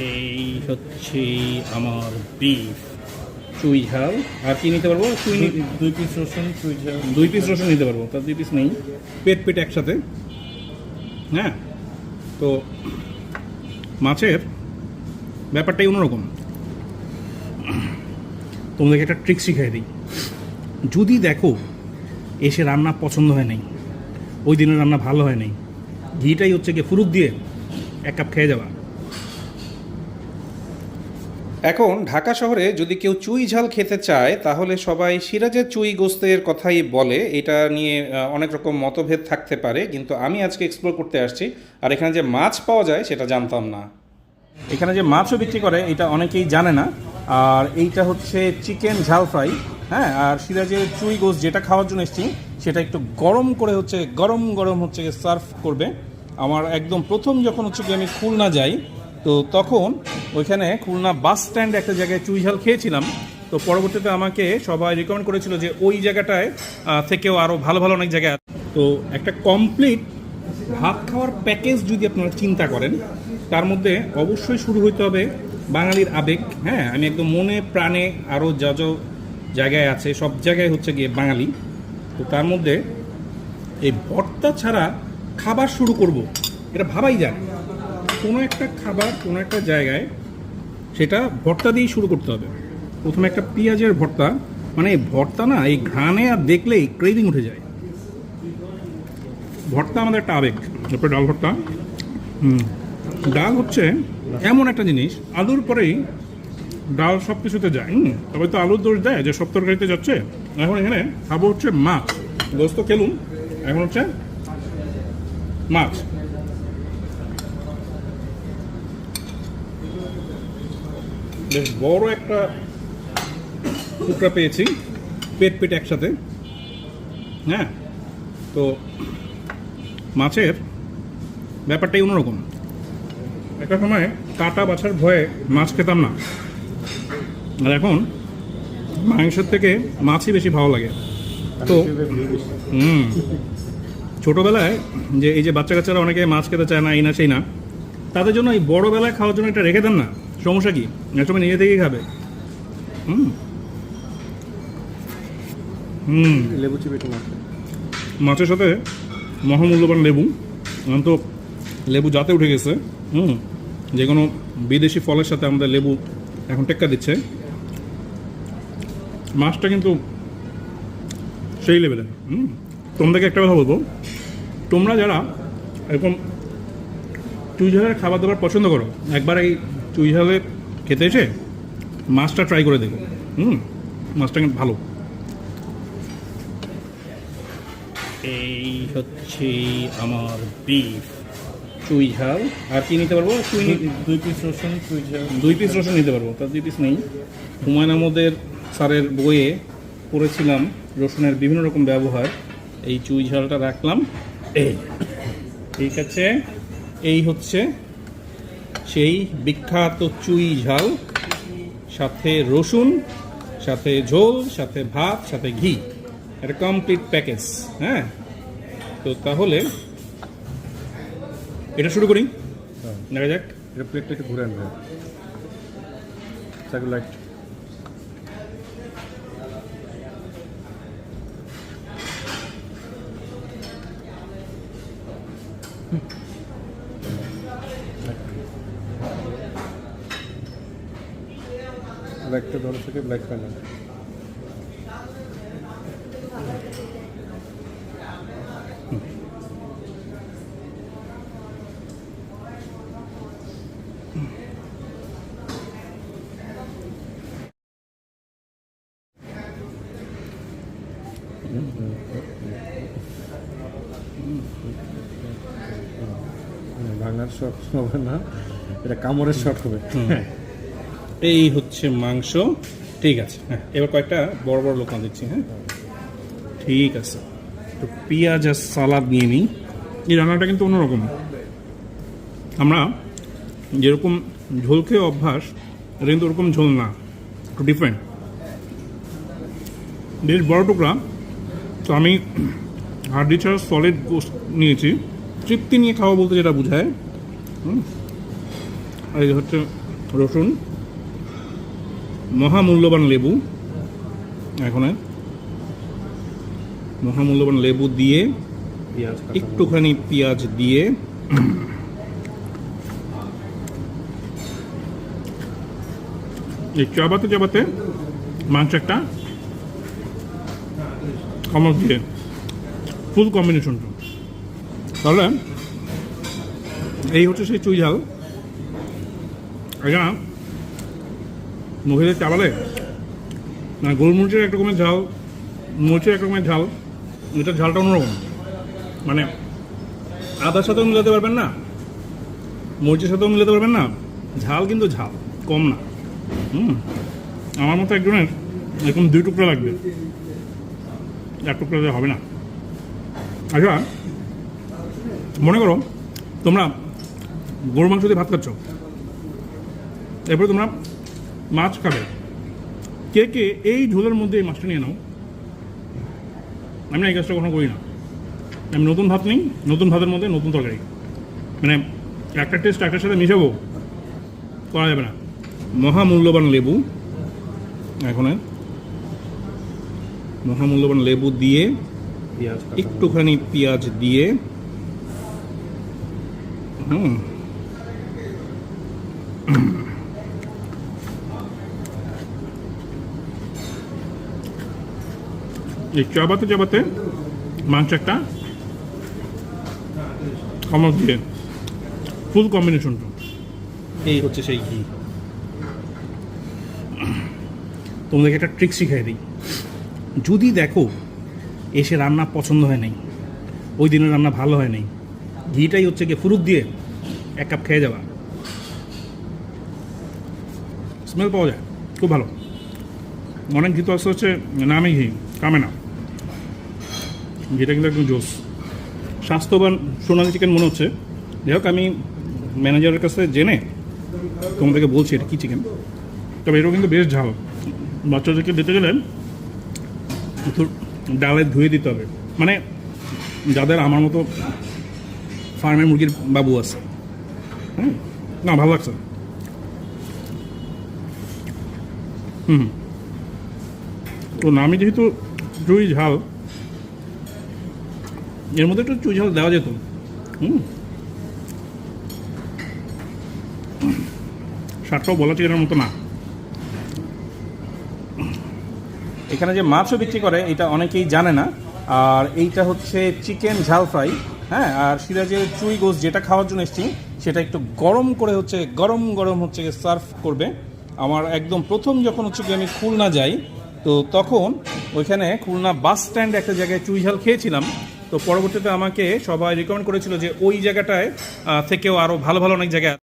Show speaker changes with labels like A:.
A: এই হচ্ছে আমার বিফ চুই ঝাল। আর কি নিতে পারবো?
B: দুই পিস রসুন, চুই ঝাল।
A: 2 পিস রসুন নিতে পারবো, তার 2 পিস নেই। পেট পেট একসাথে। হ্যাঁ, তো মাছের ব্যাপারটাই অন্যরকম। তোমাদেরকে একটা ট্রিক শিখাই দিই। যদি দেখো এসে রান্না পছন্দ হয় নাই, ওই দিনের রান্না ভালো হয় নাই, ঘিটাই হচ্ছে গিয়ে ফুরুক দিয়ে 1 কাপ খেয়ে যাওয়া।
C: এখন ঢাকা শহরে যদি কেউ চুই ঝাল খেতে চায় তাহলে সবাই সিরাজের চুই গোস্তের কথাই বলে। এটা নিয়ে অনেক রকম মতভেদ থাকতে পারে, কিন্তু আমি আজকে এক্সপ্লোর করতে আসছি। আর এখানে যে মাছ পাওয়া যায় সেটা জানতাম না।
A: এখানে যে মাছও বিক্রি করে এটা অনেকেই জানে না। আর এইটা হচ্ছে চিকেন ঝাল ফ্রাই। হ্যাঁ, আর সিরাজের চুই গোস্ত যেটা খাওয়ার জন্য এসেছি সেটা একটু গরম করে হচ্ছে গরম গরম হচ্ছে সার্ভ করবে। আমার একদম প্রথম যখন হচ্ছে কি আমি খুলনা যাই, তো তখন ওইখানে খুলনা বাস স্ট্যান্ডে একটা জায়গায় চুই ঝাল খেয়েছিলাম। তো পরবর্তীতে আমাকে সবাই রিকমেন্ড করেছিল যে ওই জায়গাটায় থেকেও আরও ভালো ভালো অনেক জায়গা আছে। তো একটা কমপ্লিট ভাত খাওয়ার প্যাকেজ যদি আপনারা চিন্তা করেন, তার মধ্যে অবশ্যই শুরু হইতে হবে বাঙালির আবেগ। হ্যাঁ, আমি একদম মনে প্রাণে আরও যা যা জায়গায় আছে সব জায়গায় হচ্ছে গিয়ে বাঙালি। তো তার মধ্যে এই ভর্তা ছাড়া খাবার শুরু করব, এটা ভাবাই যায়। কোনো একটা খাবার কোনো একটা জায়গায় সেটা ভর্তা দিয়েই শুরু করতে হবে। প্রথমে একটা পেঁয়াজের ভর্তা, মানে এই ভর্তা না, এই ঘ্রাণে আর দেখলেই ক্রেভিং উঠে যায়। ভর্তা আমাদের একটা আবেগ। তারপরে ডাল ভর্তা। ডাল হচ্ছে এমন একটা জিনিস, আলুর পরেই ডাল সব কিছুতে যায়। তবে তো আলুর দোষ দেয় যে সব তরকারিতে যাচ্ছে। এখন এখানে খাবো হচ্ছে মাছ। গোস্ত খেলুন, এখন হচ্ছে মাছ। বেশ বড় একটা টুকরা পেয়েছি, পেট পেট একসাথে। হ্যাঁ, তো মাছের ব্যাপারটাই অন্যরকম। একটা সময় কাটা বাছার ভয়ে মাছ খেতাম না, আর এখন মাংসের থেকে মাছই বেশি ভালো লাগে। তো ছোটোবেলায় যে এই যে বাচ্চা কাচ্চারা অনেকে মাছ খেতে চায় না, এই না সেই না, তাদের জন্য এই বড়োবেলায় খাওয়ার জন্য এটা রেখে দেন না, সমস্যা কি? এক সময় নিজে থেকেই খাবে।
B: লেবু চিপে একটু
A: মাছের সাথে মহামূল্যবান লেবু। এখন তো লেবু জাতে উঠে গেছে। যে কোনো বিদেশি ফলের সাথে আমাদের লেবু এখন টেক্কা দিচ্ছে। মাছটা কিন্তু সেই লেভেলে। তোমাদেরকে একটা কথা বলবো, তোমরা যারা এরকম চুই ঝালের খাবার দাবার পছন্দ করো, একবার এই চুই ঝালে খেতে এসে মাছটা ট্রাই করে দেখো। মাছটা কিন্তু ভালো। এই হচ্ছে আমার বিফ চুই ঝাল। আর কি নিতে পারবো?
B: দুই পিস রসুন, চুই ঝাল।
A: 2 পিস রসুন নিতে পারবো, তার 2 পিস নেই। হুমায়ুন আহমেদের স্যারের বইয়ে পড়েছিলাম রসুনের বিভিন্ন রকম ব্যবহার। এই চুই ঝালটা রাখলাম। এই ঠিক আছে, এই হচ্ছে সেই বিখ্যাত চুই ঝাল, সাথে রসুন, সাথে ঝোল, সাথে ভাত, সাথে ঘি, একটা কমপ্লিট প্যাকেজ। হ্যাঁ, তো তাহলে এটা শুরু করি, দেখা যাক।
B: এটা প্লেটটা একটু ঘুরে আনবে। লাইট ব্ল্যাকটা ধরে থেকে ব্ল্যাক প্যানেল। ভাঙার শট হবে না, এটা কামড়ের শট হবে।
A: এই হচ্ছে মাংস। ঠিক আছে, হ্যাঁ, এবার কয়েকটা বড় বড় লোকমা দিচ্ছি। হ্যাঁ, ঠিক আছে। তো পেঁয়াজ আর সালাদ নিয়ে নিই। এই রান্নাটা কিন্তু অন্যরকম। আমরা যেরকম ঝোল খেয়ে অভ্যাস, এটা কিন্তু ওরকম ঝোল না, একটু ডিফারেন্ট। বেশ বড় টুকরা। তো আমি হাড্ডি ছাড়া সলিড গোস্ত নিয়েছি। তৃপ্তি নিয়ে খাওয়া বলতে যেটা বোঝায়। আর এই হচ্ছে রসুন, মহামূল্যবান লেবু, এখন মহামূল্যবান লেবু দিয়ে
B: পেঁয়াজ
A: একটুখানি পেঁয়াজ দিয়ে এই চাবাতে চাবাতে মাংস একটা কামড় দিয়ে ফুল কম্বিনেশনটা। তাহলে এই হচ্ছে সেই চুই ঝাল। এটা মুখে চাবালে না, গোলমরিচের এক রকমের ঝাল, মরিচের এক রকমের ঝাল, এটার ঝালটা অন্যরকম। মানে আদার সাথেও মিলাতে পারবেন না, মরিচের সাথেও মিলাতে পারবেন না, ঝাল কিন্তু ঝাল কম না। আমার মতো একজনের এরকম 2 টুকরা লাগবে, 1 টুকরা দিয়ে হবে না। আচ্ছা, মনে করো তোমরা গরু মাংস দিয়ে ভাত খাচ্ছ, এরপরে তোমরা মাছ খাবে, কে কে এই ঝোলের মধ্যে এই মাছটা নিয়ে নাও। আমি না এই কাজটা কখনো করি না। আমি নতুন ভাত নিই, নতুন ভাতের মধ্যে নতুন তরকারি, মানে একটা টেস্ট একটার সাথে মিশাবো, করা যাবে না। মহামূল্যবান লেবু, এখন মহামূল্যবান লেবু দিয়ে
B: পেঁয়াজ
A: একটুখানি পেঁয়াজ দিয়ে এই চাবাতে চাবাতে মাংস একটা কামড় দিয়ে ফুল কম্বিনেশনটা। এই হচ্ছে সেই ঘি। তোমাদেরকে একটা ট্রিক শিখাই দিই। যদি দেখো এসে রান্না পছন্দ হয় নাই, ওই দিনের রান্না ভালো হয় নাই, ঘিটাই হচ্ছে গিয়ে ফুরুক দিয়ে 1 কাপ খেয়ে যাওয়া, স্মেল পাওয়া যায় খুব ভালো। অনেক ঘি তো আসতে হচ্ছে নামে ঘি, কামে না, ঘিটা কিন্তু একদম জোস। স্বাস্থ্যবান সোনালি চিকেন মনে হচ্ছে। যাই হোক, আমি ম্যানেজারের কাছে জেনে তোমাদেরকে বলছি এটা কী চিকেন। তবে এটাও কিন্তু বেশ ঝাল। বাচ্চাদেরকে দিতে গেলে একটু ডালে ধুয়ে দিতে হবে, মানে যাদের আমার মতো ফার্মের মুরগির বাবু আছে। না, ভালো লাগছে। তো নামে যেহেতু চুই ঝাল, এর মধ্যে একটু চুই ঝাল দেওয়া যেত। স্বাদটাও বলা চিকেনের মতো না। এখানে যে মাছও বিক্রি করে এটা অনেকেই জানে না। আর এইটা হচ্ছে চিকেন ঝাল ফ্রাই, হ্যাঁ। আর সিরাজের চুই গোস যেটা খাওয়ার জন্য এসেছি সেটা একটু গরম করে হচ্ছে গরম গরম হচ্ছে সার্ভ করবে। আমার একদম প্রথম যখন হচ্ছে কি আমি খুলনা যাই, তো তখন ওইখানে খুলনা বাস স্ট্যান্ডে একটা জায়গায় চুই ঝাল খেয়েছিলাম। তো পরবর্তীতে আমাকে সবাই রিকমেন্ড করেছিল যে ওই জায়গাটায় থেকেও আরও ভালো ভালো অনেক জায়গায়